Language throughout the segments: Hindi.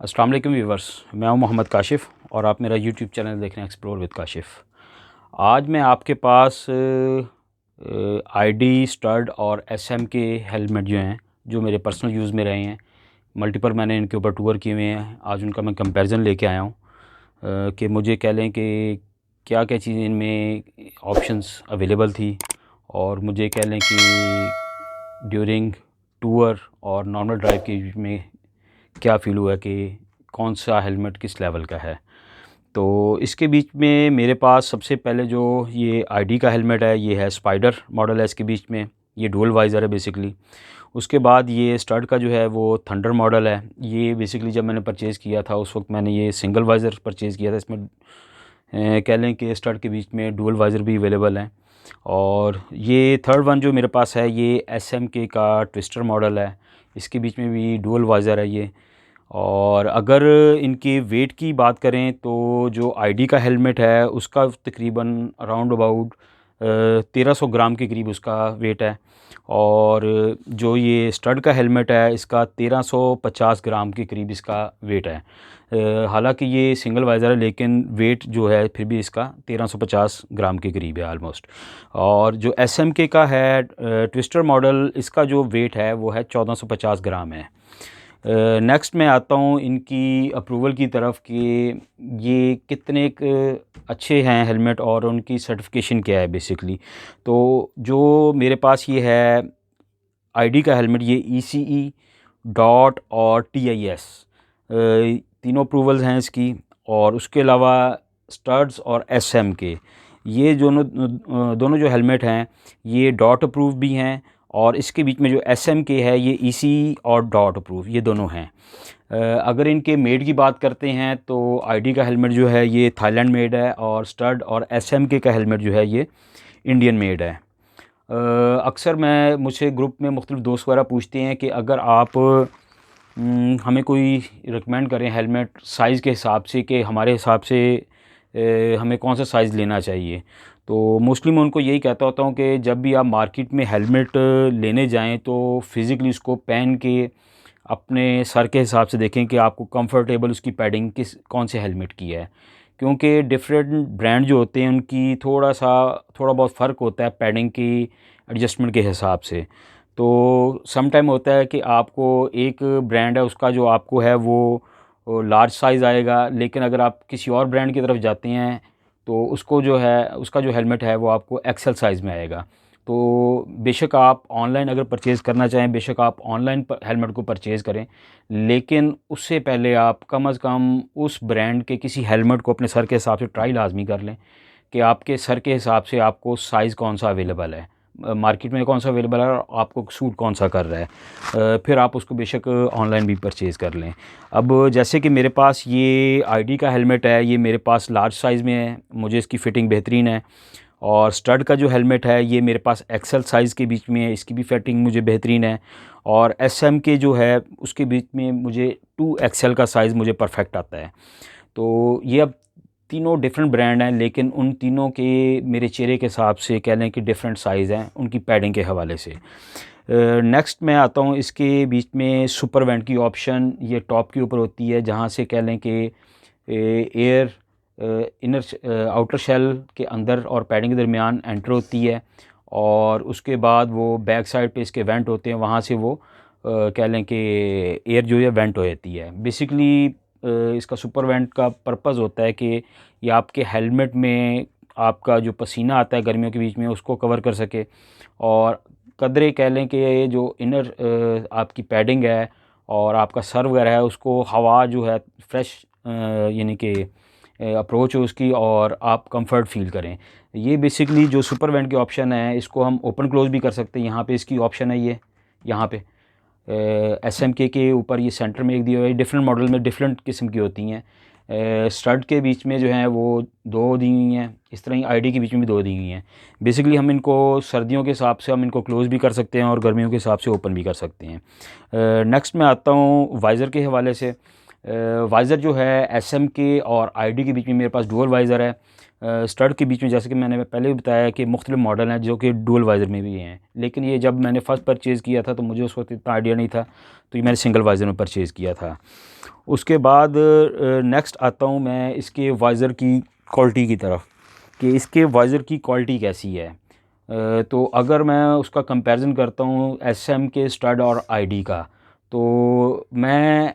अस्सलाम वालेकुम व्यूवर्स, मैं हूं मोहम्मद काशिफ़ और आप मेरा यूट्यूब चैनल देख रहे हैं एक्सप्लोर विद काशिफ़। आज मैं आपके पास आईडी, स्टड और एसएम के हेलमेट जो हैं, जो मेरे पर्सनल यूज़ में रहे हैं, मल्टीपल मैंने इनके ऊपर टूर किए हुए हैं। आज उनका मैं कंपैरिजन लेके आया हूं कि मुझे कह लें कि क्या क्या चीज़ें इनमें ऑप्शंस अवेलेबल थी, और मुझे कह लें कि ड्यूरिंग टूर और नॉर्मल ड्राइव के बीच में क्या फ़ील हुआ कि कौन सा हेलमेट किस लेवल का है। तो इसके बीच में मेरे पास सबसे पहले जो ये आईडी का हेलमेट है, ये है स्पाइडर मॉडल है। इसके बीच में ये डुअल वाइज़र है बेसिकली। उसके बाद ये स्टड का जो है वो थंडर मॉडल है। ये बेसिकली जब मैंने परचेज़ किया था उस वक्त मैंने ये सिंगल वाइज़र परचेज़ किया था। इसमें कह लें कि स्टड के बीच में डुअल वाइज़र भी अवेलेबल हैं। और ये थर्ड वन जो मेरे पास है ये एसएमके का ट्विस्टर मॉडल है। इसके बीच में भी डुअल वाइज़र है ये। और अगर इनके वेट की बात करें तो जो आईडी का हेलमेट है उसका तकरीबन अराउंड अबाउट 1300 ग्राम के करीब उसका वेट है। और जो ये स्टड का हेलमेट है इसका 1350 ग्राम के करीब इसका वेट है। हालांकि ये सिंगल वाइज़र है लेकिन वेट जो है फिर भी इसका 1350 ग्राम के करीब है आलमोस्ट। और जो एसएमके का है ट्विस्टर मॉडल, इसका जो वेट है वो है 1450 ग्राम है। नेक्स्ट मैं आता हूँ इनकी अप्रूवल की तरफ कि ये कितने अच्छे हैं हेलमेट और उनकी सर्टिफिकेशन क्या है बेसिकली। तो जो मेरे पास ये है आईडी का हेलमेट, ये ECE डॉट और TIS तीनों अप्रूवल्स हैं इसकी। और उसके अलावा स्टड्स और SM के ये दोनों दोनों जो हेलमेट हैं ये डॉट अप्रूव भी हैं। और इसके बीच में जो SM के है ये ECE और डॉट अप्रूव, ये दोनों हैं। अगर इनके मेड की बात करते हैं तो आईडी का हेलमेट जो है ये थाईलैंड मेड है, और स्टड और SMK का हेलमेट जो है ये इंडियन मेड है। अक्सर मुझसे ग्रुप में मुख्तलिफ दोस्त वगैरह पूछते हैं कि अगर आप हमें कोई रिकमेंड करें हेलमेट साइज़ के हिसाब से कि हमारे हिसाब से हमें कौन सा साइज़ लेना चाहिए। तो मोस्टली मैं उनको यही कहता होता हूँ कि जब भी आप मार्केट में हेलमेट लेने जाएं तो फ़िज़िकली उसको पहन के अपने सर के हिसाब से देखें कि आपको कंफर्टेबल उसकी पैडिंग कौन से हेलमेट की है। क्योंकि डिफरेंट ब्रांड जो होते हैं उनकी थोड़ा बहुत फ़र्क होता है पैडिंग की एडजस्टमेंट के हिसाब से। तो सम टाइम होता है कि आपको एक ब्रांड है उसका जो आपको है वो लार्ज साइज़ आएगा, लेकिन अगर आप किसी और ब्रांड की तरफ जाते हैं तो उसको जो है उसका जो हेलमेट है वो आपको एक्सेल साइज़ में आएगा। तो बेशक आप ऑनलाइन अगर परचेज़ करना चाहें, बेशक आप ऑनलाइन हेलमेट को परचेज़ करें, लेकिन उससे पहले आप कम अज़ कम उस ब्रांड के किसी हेलमेट को अपने सर के हिसाब से ट्राई लाजमी कर लें कि आपके सर के हिसाब से आपको साइज़ कौन सा अवेलेबल है, मार्केट में कौन सा अवेलेबल है और आपको सूट कौन सा कर रहा है। फिर आप उसको बेशक ऑनलाइन भी परचेज़ कर लें। अब जैसे कि मेरे पास ये आईडी का हेलमेट है, ये मेरे पास लार्ज साइज़ में है, मुझे इसकी फ़िटिंग बेहतरीन है। और स्टड का जो हेलमेट है ये मेरे पास एक्सेल साइज़ के बीच में है, इसकी भी फिटिंग मुझे बेहतरीन है। और SM के जो है उसके बीच में मुझे 2XL का साइज़ मुझे परफेक्ट आता है। तो ये अब तीनों डिफरेंट ब्रांड हैं, लेकिन उन तीनों के मेरे चेहरे के हिसाब से कह लें कि डिफरेंट साइज़ हैं उनकी पैडिंग के हवाले से। नेक्स्ट मैं आता हूँ इसके बीच में सुपर वेंट की ऑप्शन, ये टॉप के ऊपर होती है जहाँ से कह लें कि एयर इनर आउटर शेल के अंदर और पैडिंग के दरमियान एंटर होती है। और उसके बाद वो बैक साइड पे इसके वेंट होते हैं, वहाँ से वो कह लें कि एयर जो है वेंट हो जाती है। बेसिकली इसका सुपर वेंट का पर्पज़ होता है कि ये आपके हेलमेट में आपका जो पसीना आता है गर्मियों के बीच में उसको कवर कर सके, और कदरे कह लें कि ये जो इनर आपकी पैडिंग है और आपका सर वगैरह है उसको हवा जो है फ्रेश यानी कि अप्रोच हो उसकी और आप कंफर्ट फ़ील करें। ये बेसिकली जो सुपर वेंट के ऑप्शन है इसको हम ओपन क्लोज़ भी कर सकते हैं। यहाँ पे इसकी ऑप्शन है, ये यहाँ पे SMK के ऊपर ये सेंटर में एक दिया हुआ है। डिफरेंट मॉडल में डिफरेंट किस्म की होती हैं। स्टड के बीच में जो है वो 2 दी हुई हैं, इस तरह ही आईडी के बीच में भी 2 दी हुई हैं। बेसिकली हम इनको सर्दियों के हिसाब से हम इनको क्लोज़ भी कर सकते हैं और गर्मियों के हिसाब से ओपन भी कर सकते हैं। नेक्स्ट मैं आता हूँ वाइज़र के हवाले से। वाइज़र जो है एसएम के और आईडी के बीच में मेरे पास डुअल वाइज़र है। स्टड के बीच में जैसे कि मैंने पहले भी बताया कि मुख्तलिफ मॉडल हैं जो कि डुअल वाइज़र में भी हैं, लेकिन ये जब मैंने फ़र्स्ट परचेज़ किया था तो मुझे उस वक्त इतना आइडिया नहीं था, तो ये मैंने सिंगल वाइज़र में परचेज़ किया था। उसके बाद नेक्स्ट आता हूँ मैं इसके वाइज़र की क्वालिटी की तरफ, कि इसके वाइज़र की क्वालिटी कैसी है। तो अगर मैं उसका कंपैरिजन करता हूँ एसएम के स्टड और आईडी का, तो मैं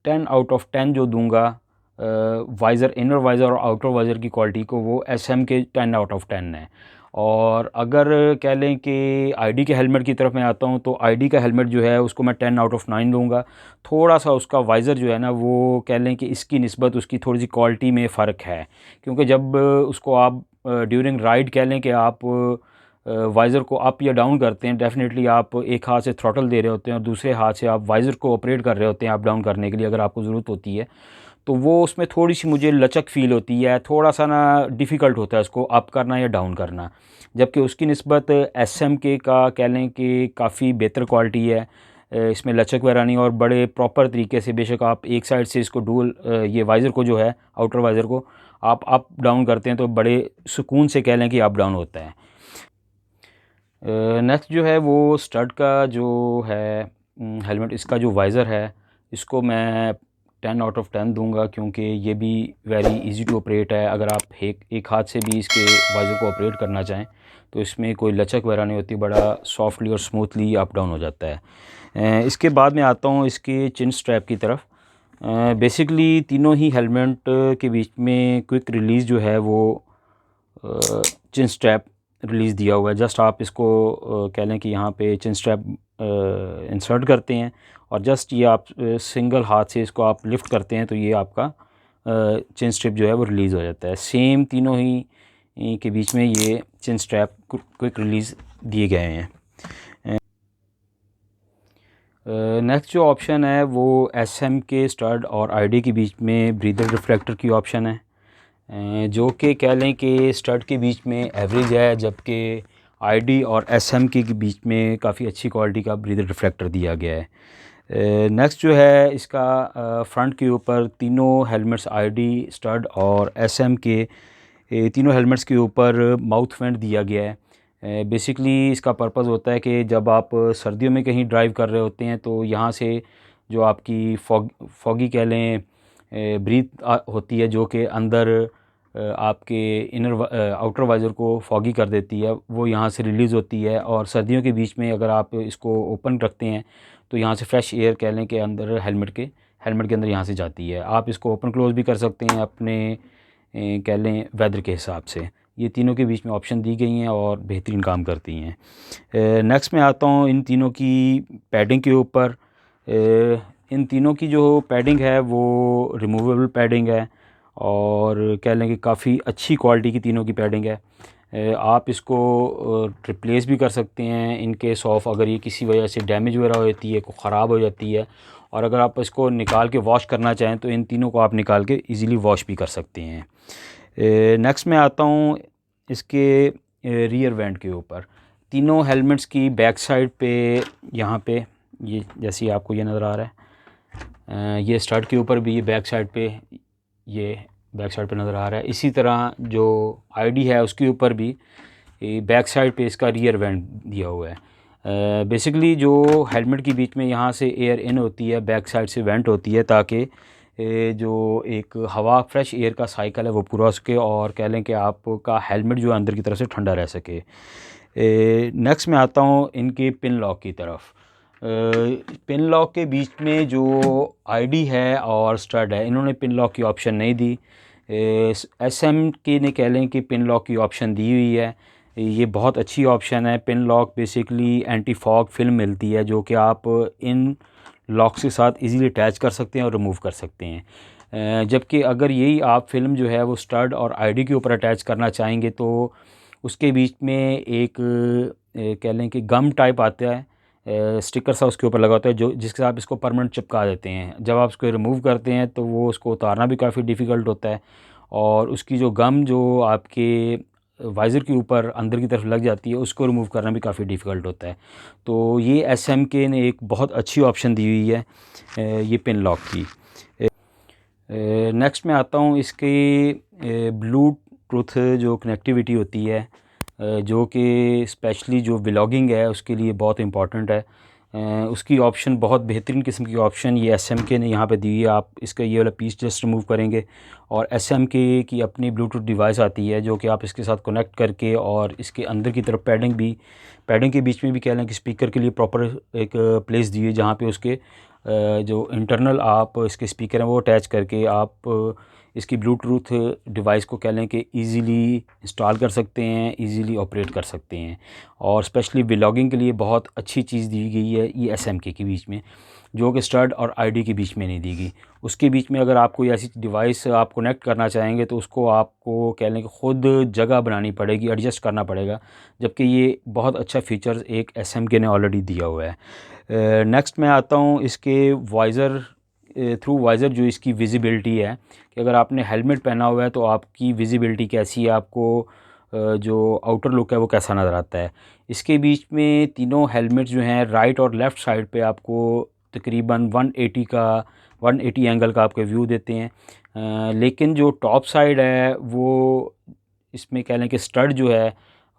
10 आउट ऑफ 10 जो दूंगा वाइज़र, इनर वाइज़र और आउटर वाइज़र की क्वालिटी को, वो एसएम के 10 आउट ऑफ 10 है। और अगर कह लें कि आईडी के हेलमेट की तरफ मैं आता हूँ, तो आईडी का हेलमेट जो है उसको मैं 10 आउट ऑफ 9 दूंगा। थोड़ा सा उसका वाइज़र जो है ना, वो कह लें कि इसकी निस्बत उसकी थोड़ी सी क्वालिटी में फ़र्क है, क्योंकि जब उसको आप ड्यूरिंग राइड कह लें कि आप वाइज़र को अप या डाउन करते हैं, डेफ़िनेटली आप एक हाथ से थ्रॉटल दे रहे होते हैं और दूसरे हाथ से आप वाइज़र को ऑपरेट कर रहे होते हैं अप डाउन करने के लिए अगर आपको ज़रूरत होती है, तो वो उसमें थोड़ी सी मुझे लचक फ़ील होती है, थोड़ा सा ना डिफ़िकल्ट होता है उसको अप करना या डाउन करना। जबकि उसकी निस्बत एसएम के का कह लें कि काफ़ी बेहतर क्वालिटी है, इसमें लचक वगैरह नहीं, और बड़े प्रॉपर तरीके से, बेशक आप एक साइड से इसको डुअल ये वाइज़र को जो है आउटर वाइज़र को आप अप डाउन करते हैं तो बड़े सुकून से कह लें कि अप डाउन होता है। नेक्स्ट जो है वो स्टड का जो है हेलमेट, इसका जो वाइज़र है इसको मैं 10 आउट ऑफ 10 दूंगा, क्योंकि ये भी वेरी इजी टू ऑपरेट है। अगर आप एक हाथ से भी इसके वाइज़र को ऑपरेट करना चाहें तो इसमें कोई लचक वगैरह नहीं होती, बड़ा सॉफ्टली और स्मूथली अप डाउन हो जाता है। इसके बाद मैं आता हूँ इसके चिन स्ट्रैप की तरफ। बेसिकली तीनों ही हेलमेट के बीच में क्विक रिलीज़ जो है वो चिन स्ट्रैप रिलीज़ दिया हुआ है। जस्ट आप इसको कह लें कि यहाँ पे चिन स्ट्रैप इंसर्ट करते हैं और जस्ट ये आप सिंगल हाथ से इसको आप लिफ्ट करते हैं तो ये आपका चिन स्ट्रैप जो है वो रिलीज़ हो जाता है। सेम तीनों ही के बीच में ये चिन स्ट्रैप क्विक रिलीज़ दिए गए हैं। नेक्स्ट जो ऑप्शन है वो एसएम के स्टड और आईडी के बीच में ब्रीदर रिफ्लेक्टर की ऑप्शन है, जो कि कह लें कि स्टड के बीच में एवरेज है, जबकि आईडी और एसएम के बीच में काफ़ी अच्छी क्वालिटी का ब्रीदर रिफ्लेक्टर दिया गया है। नेक्स्ट जो है इसका फ्रंट के ऊपर तीनों हेलमेट्स आईडी, स्टड और एसएम के तीनों हेलमेट्स के ऊपर माउथ वेंट दिया गया है। बेसिकली इसका पर्पज़ होता है कि जब आप सर्दियों में कहीं ड्राइव कर रहे होते हैं तो यहाँ से जो आपकी फॉगी कह लें ब्रीथ होती है, जो कि अंदर आपके आउटर वाइज़र को फॉगी कर देती है, वो यहाँ से रिलीज़ होती है। और सर्दियों के बीच में अगर आप इसको ओपन रखते हैं तो यहाँ से फ्रेश एयर कह लें कि अंदर हेलमेट के अंदर यहाँ से जाती है। आप इसको ओपन क्लोज़ भी कर सकते हैं अपने कह लें वेदर के हिसाब से। ये तीनों के बीच में ऑप्शन दी गई हैं और बेहतरीन काम करती हैं। नेक्स्ट मैं आता हूँ इन तीनों की पैडिंग के ऊपर। इन तीनों की जो पैडिंग है वो रिमूवेबल पैडिंग है और कह लें कि काफ़ी अच्छी क्वालिटी की तीनों की पैडिंग है। आप इसको रिप्लेस भी कर सकते हैं इन केस ऑफ अगर ये किसी वजह से डैमेज वगैरह हो जाती है, ख़राब हो जाती है, और अगर आप इसको निकाल के वॉश करना चाहें तो इन तीनों को आप निकाल के इजीली वॉश भी कर सकते हैं। नेक्स्ट मैं आता हूँ इसके रियर वेंट के ऊपर। तीनों हेलमेट्स की बैक साइड पे यहाँ पे ये जैसे आपको ये नज़र आ रहा है, ये स्टड के ऊपर भी ये बैक साइड पे नज़र आ रहा है। इसी तरह जो आईडी है उसके ऊपर भी बैक साइड पे इसका रियर वेंट दिया हुआ है। बेसिकली जो हेलमेट के बीच में यहाँ से एयर इन होती है, बैक साइड से वेंट होती है, ताकि जो एक हवा फ्रेश एयर का साइकिल है वो पूरा हो सके और कह लें कि आपका हेलमेट जो अंदर की तरफ से ठंडा रह सके। नेक्स्ट मैं आता हूँ इनके पिन लॉक की तरफ। पिन लॉक के बीच में जो आईडी है और स्टड है, इन्होंने पिन लॉक की ऑप्शन नहीं दी। एसएम के ने कह लें कि पिन लॉक की ऑप्शन दी हुई है। ये बहुत अच्छी ऑप्शन है। Pin lock basically anti fog film मिलती है जो कि आप इन लॉक्स के साथ इजीली अटैच कर सकते हैं और रिमूव कर सकते हैं। जबकि अगर यही आप फिल्म जो है वो स्टड और आईडी के ऊपर अटैच करना चाहेंगे तो उसके बीच में एक कह लें कि गम टाइप आता है, स्टिकर सा उसके ऊपर लगा होता है जो जिसके आप इसको परमानेंट चिपका देते हैं। जब आप उसको रिमूव करते हैं तो वो उसको उतारना भी काफ़ी डिफ़िकल्ट होता है और उसकी जो गम जो आपके वाइज़र के ऊपर अंदर की तरफ लग जाती है उसको रिमूव करना भी काफ़ी डिफ़िकल्ट होता है। तो ये एसएमके ने एक बहुत अच्छी ऑप्शन दी हुई है ये पिन लॉक की। नेक्स्ट मैं आता हूँ इसके ब्लूटूथ जो कनेक्टिविटी होती है, जो कि स्पेशली जो व्लॉगिंग है उसके लिए बहुत इम्पॉर्टेंट है। उसकी ऑप्शन बहुत बेहतरीन किस्म की ऑप्शन ये SMK ने यहाँ पे दी है। आप इसका ये वाला पीस जस्ट रिमूव करेंगे और SMK की अपनी ब्लूटूथ डिवाइस आती है जो कि आप इसके साथ कनेक्ट करके, और इसके अंदर की तरफ पैडिंग के बीच में भी कह लें कि स्पीकर के लिए प्रॉपर एक प्लेस दी है जहाँ पे उसके जो इंटरनल आप इसके स्पीकर हैं वो अटैच करके आप इसकी ब्लूटूथ डिवाइस को कह लें कि इजीली इंस्टॉल कर सकते हैं, इजीली ऑपरेट कर सकते हैं। और स्पेशली व्लॉगिंग के लिए बहुत अच्छी चीज़ दी गई है ये SMK के बीच में, जो कि स्टड और ID के बीच में नहीं दी गई। उसके बीच में अगर आप कोई ऐसी डिवाइस आप कनेक्ट करना चाहेंगे तो उसको आपको कह लें कि ख़ुद जगह बनानी पड़ेगी, एडजस्ट करना पड़ेगा, जबकि ये बहुत अच्छा फ़ीचर एक SMK ने ऑलरेडी दिया हुआ है। नेक्स्ट मैं आता हूँ इसके वाइज़र, थ्रू वाइज़र जो इसकी विज़िबिलिटी है कि अगर आपने हेलमेट पहना हुआ है तो आपकी विज़िबिलिटी कैसी है, आपको जो आउटर लुक है वो कैसा नज़र आता है। इसके बीच में तीनों हेलमेट जो हैं राइट और लेफ़्ट साइड पे आपको तकरीबन 180 एंगल का आपको व्यू देते हैं। लेकिन जो टॉप साइड है वो इसमें कह लें कि स्टड जो है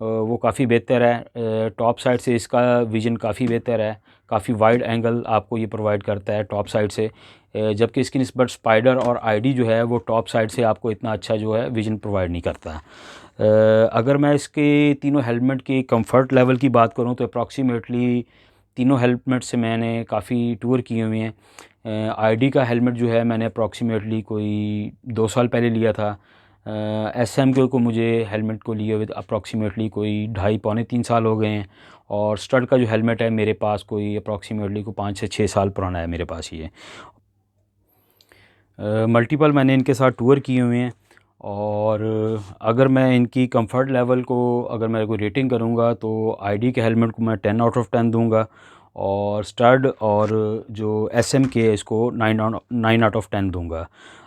वो काफ़ी बेहतर है। टॉप साइड से इसका विज़न काफ़ी बेहतर है, काफ़ी वाइड एंगल आपको ये प्रोवाइड करता है टॉप साइड से, जबकि इसकी निस्बत स्पाइडर और ID जो है वो टॉप साइड से आपको इतना अच्छा जो है विज़न प्रोवाइड नहीं करता। अगर मैं इसके तीनों हेलमेट के कंफर्ट लेवल की बात करूं तो अप्रॉक्सीमेटली तीनों हेलमेट से मैंने काफ़ी टूर किए हुए हैं। ID का हेलमेट जो है मैंने अप्रॉक्सीमेटली कोई 2 साल पहले लिया था। SMK को मुझे हेलमेट को लिए हुए अप्रॉक्सीमेटली कोई 2.5-3 साल हो गए हैं। और स्टड का जो हेलमेट है मेरे पास कोई अप्रॉक्सीमेटली को 5 से 6 साल पुराना है मेरे पास ये। मल्टीपल मैंने इनके साथ टूर किए हुए हैं। और अगर मैं इनकी कंफर्ट लेवल को अगर मैं कोई रेटिंग करूँगा तो ID के हेलमेट को मैं 10 आउट ऑफ 10 दूँगा, और स्टड और जो SMK है इसको 9 आउट ऑफ 10 दूँगा।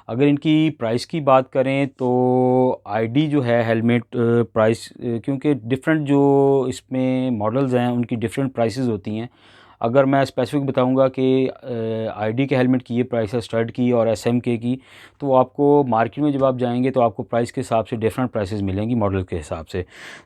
अगर इनकी प्राइस की बात करें तो ID जो है हेलमेट प्राइस, क्योंकि डिफरेंट जो इसमें मॉडल्स हैं उनकी डिफरेंट प्राइसेस होती हैं। अगर मैं स्पेसिफिक बताऊंगा कि ID के हेलमेट की ये प्राइस है स्टड की और SMK की, तो आपको मार्केट में जब आप जाएंगे तो आपको प्राइस के हिसाब से डिफरेंट प्राइसेस मिलेंगी मॉडल के हिसाब से।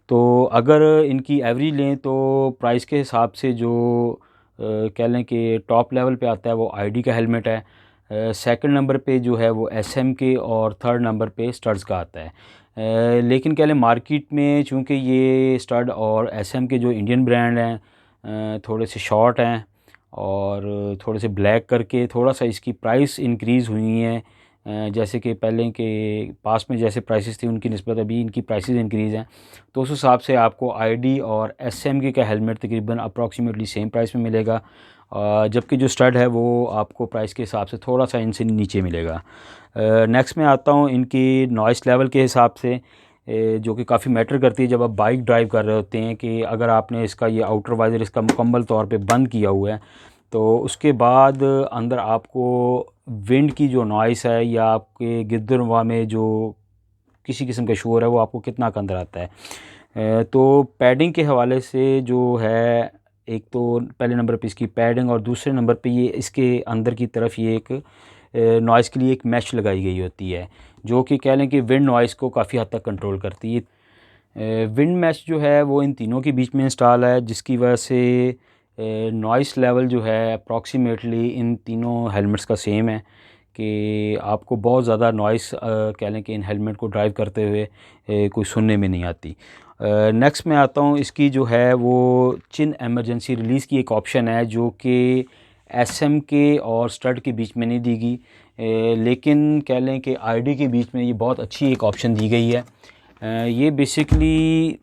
तो अगर इनकी एवरेज लें तो प्राइस के हिसाब से जो कह लें कि टॉप लेवल पे आता है वो ID का हेलमेट है, सेकंड नंबर पे जो है वो SMK, और थर्ड नंबर पे स्टड्स का आता है। लेकिन कह लें मार्केट में चूँकि ये स्टड और SMK जो इंडियन ब्रांड हैं थोड़े से शॉर्ट हैं और थोड़े से ब्लैक करके थोड़ा सा इसकी प्राइस इंक्रीज़ हुई हैं। जैसे कि पहले के पास में जैसे प्राइसेस थी उनकी निस्बत अभी इनकी प्राइसेस इंक्रीज़ हैं, तो उस हिसाब से आपको ID और SMK का हेलमेट तकरीबन अप्रॉक्सीमेटली सेम प्राइस में मिलेगा, जबकि जो स्टड है वो आपको प्राइस के हिसाब से थोड़ा सा इनसे नीचे मिलेगा। नेक्स्ट में आता हूँ इनकी नॉइस लेवल के हिसाब से, जो कि काफ़ी मैटर करती है जब आप बाइक ड्राइव कर रहे होते हैं, कि अगर आपने इसका ये आउटर वाइज़र इसका मुकम्मल तौर पे बंद किया हुआ है तो उसके बाद अंदर आपको विंड की जो नॉइस है या आपके गिरदरवा में जो किसी किस्म का शोर है वो आपको कितना का अंदर आता है। तो पैडिंग के हवाले से जो है, एक तो पहले नंबर पे इसकी पैडिंग और दूसरे नंबर पे ये इसके अंदर की तरफ ये एक नॉइज़ के लिए एक मैश लगाई गई होती है, जो कि कह लें कि विंड नॉइज़ को काफ़ी हद तक कंट्रोल करती है। विंड मैश जो है वो इन तीनों के बीच में इंस्टॉल है, जिसकी वजह से नॉइस लेवल जो है अप्रॉक्सीमेटली इन तीनों हेलमेट्स का सेम है, कि आपको बहुत ज़्यादा नॉइस कह लें कि इन हेलमेट को ड्राइव करते हुए कोई सुनने में नहीं आती। नेक्स्ट मैं आता हूँ इसकी जो है वो चिन एमरजेंसी रिलीज़ की एक ऑप्शन है जो कि SMK और स्टड के बीच में नहीं दी गई, लेकिन कह लें कि ID के बीच में ये बहुत अच्छी एक ऑप्शन दी गई है। ये बेसिकली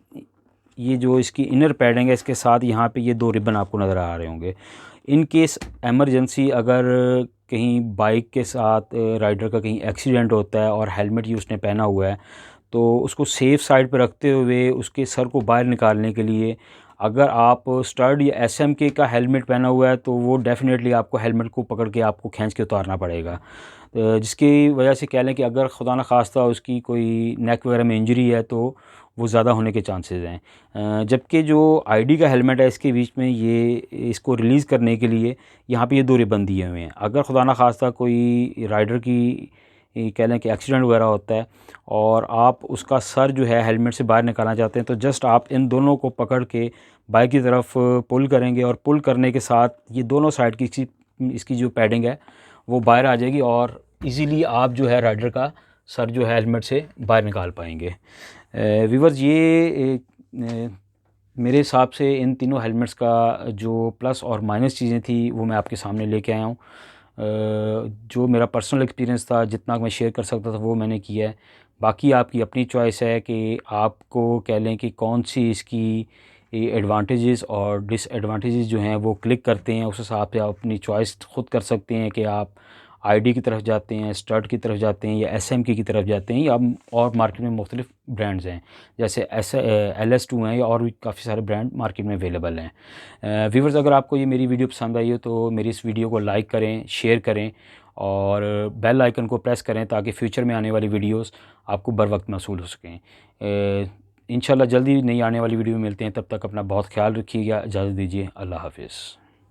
ये जो इसकी इनर पैडिंग है इसके साथ यहाँ पे ये 2 रिबन आपको नज़र आ रहे होंगे। इन केस एमरजेंसी अगर कहीं बाइक के साथ राइडर का कहीं एक्सीडेंट होता है और हेलमेट ही उसने पहना हुआ है, तो उसको सेफ़ साइड पर रखते हुए उसके सर को बाहर निकालने के लिए अगर आप स्टड या SMK का हेलमेट पहना हुआ है तो वो डेफ़िनेटली आपको हेलमेट को पकड़ के आपको खींच के उतारना पड़ेगा, जिसकी वजह से कह लें कि अगर खुदा न खास्ता उसकी कोई नेक वगैरह में इंजरी है तो वो ज़्यादा होने के चांसेस हैं। जबकि जो ID का हेलमेट है इसके बीच में ये इसको रिलीज़ करने के लिए यहाँ पे ये 2 रिबन दिए हुए हैं। अगर खुदा न खास्ता कोई राइडर की कह लें कि एक्सीडेंट वगैरह होता है और आप उसका सर जो है हेलमेट से बाहर निकालना चाहते हैं, तो जस्ट आप इन दोनों को पकड़ के बाइक की तरफ पुल करेंगे और पुल करने के साथ ये दोनों साइड की इसकी जो पैडिंग है वो बाहर आ जाएगी और इजीली आप जो है राइडर का सर जो है हेलमेट से बाहर निकाल पाएंगे। व्यूअर्स, ये मेरे हिसाब से इन तीनों हेलमेट्स का जो प्लस और माइनस चीज़ें थी वो मैं आपके सामने लेके आया हूँ। जो मेरा पर्सनल एक्सपीरियंस था, जितना मैं शेयर कर सकता था वो मैंने किया है। बाकी आपकी अपनी चॉइस है कि आपको कह लें कि कौन सी इसकी एडवांटेजेस और डिसएडवांटेजेस जो हैं वो क्लिक करते हैं, उस हिसाब से आप अपनी चॉइस ख़ुद कर सकते हैं कि आप आईडी की तरफ जाते हैं, स्टड की तरफ जाते हैं या एसएमके की तरफ जाते हैं, या और मार्केट में मुख्तलिफ ब्रांड्स हैं जैसे LS2 हैं या और भी काफ़ी सारे ब्रांड मार्केट में अवेलेबल हैं। व्यूअर्स, अगर आपको ये मेरी वीडियो पसंद आई हो तो मेरी इस वीडियो को लाइक करें, शेयर करें और बेल आइकन को प्रेस करें ताकि फ्यूचर में आने वाली वीडियोस आपको बर वक्त मौसूल हो सकें। इंशाल्लाह जल्दी नई आने वाली वीडियो में मिलते हैं, तब तक अपना बहुत ख्याल रखिएगा। इजाज़त दीजिए, अल्लाह हाफ़िज़।